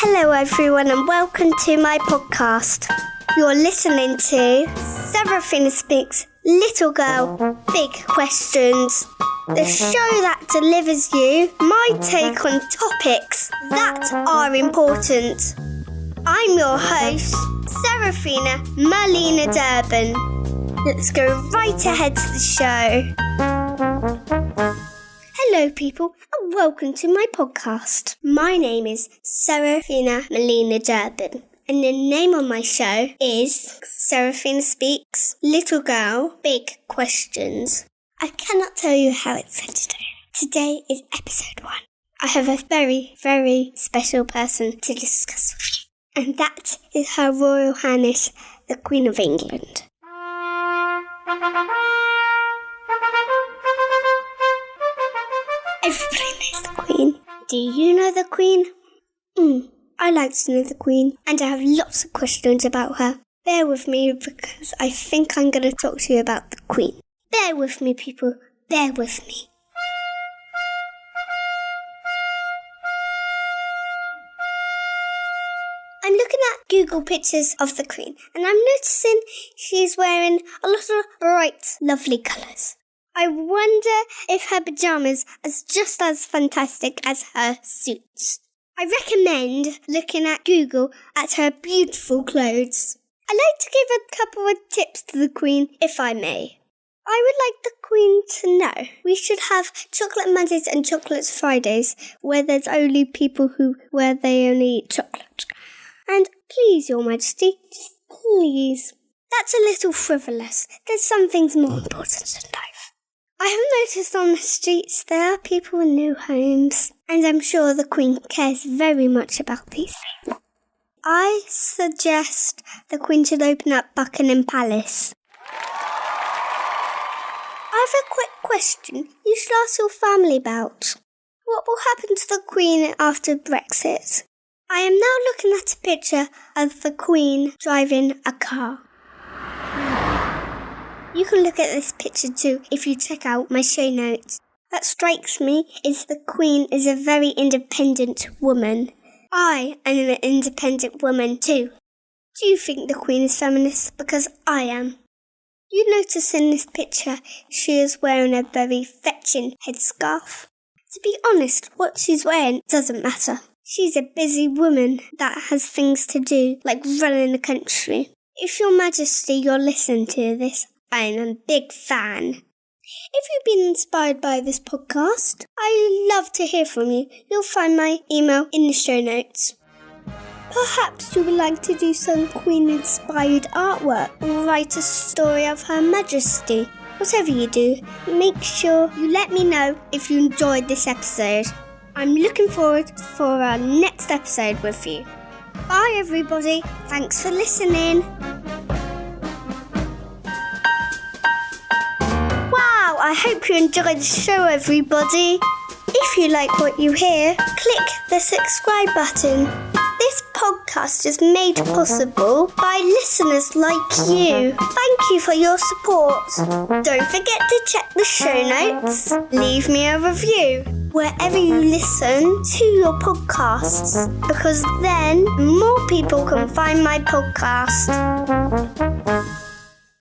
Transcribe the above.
Hello everyone and welcome to my podcast. You're listening to Seraphina Speaks Little Girl, Big Questions. The show that delivers you my take on topics that are important. I'm your host, Seraphina Marlena Durbin. Let's go right ahead to the show. Hello people and welcome to my podcast. My name is Seraphina Marlena Durbin and the name of my show is Seraphina Speaks Little Girl, Big Questions. I cannot tell you how excited I am. Today is episode 1. I have a very, very special person to discuss with you, and that is Her Royal Highness, the Queen of England. Everybody knows the Queen. Do you know the Queen? I like to know the Queen, and I have lots of questions about her. Bear with me because I think I'm going to talk to you about the Queen. Bear with me, people. Bear with me. I'm looking at Google pictures of the Queen, and I'm noticing she's wearing a lot of bright, lovely colours. I wonder if her pyjamas are just as fantastic as her suits. I recommend looking at Google at her beautiful clothes. I'd like to give a couple of tips to the Queen, if I may. I would like the Queen to know we should have chocolate Mondays and chocolate Fridays where there's only people where they only eat chocolate. And please, Your Majesty, just please. That's a little frivolous. There's some things more important in life. I have noticed on the streets there are people in new homes, and I'm sure the Queen cares very much about these things. I suggest the Queen should open up Buckingham Palace. I have a quick question you should ask your family about. What will happen to the Queen after Brexit? I am now looking at a picture of the Queen driving a car. You can look at this picture too if you check out my show notes. What strikes me is the Queen is a very independent woman. I am an independent woman too. Do you think the Queen is feminist? Because I am. You notice in this picture she is wearing a very fetching headscarf. To be honest, what she's wearing doesn't matter. She's a busy woman that has things to do, like running the country. If Your Majesty, you're listening to this, I'm a big fan. If you've been inspired by this podcast, I'd love to hear from you. You'll find my email in the show notes. Perhaps you would like to do some Queen-inspired artwork or write a story of Her Majesty. Whatever you do, make sure you let me know if you enjoyed this episode. I'm looking forward for our next episode with you. Bye everybody. Thanks for listening. Wow, I hope you enjoyed the show everybody. If you like what you hear, click the subscribe button. This podcast is made possible by listeners like you. Thank you for your support. Don't forget to check the show notes. Leave me a review wherever you listen to your podcasts, because then more people can find my podcast.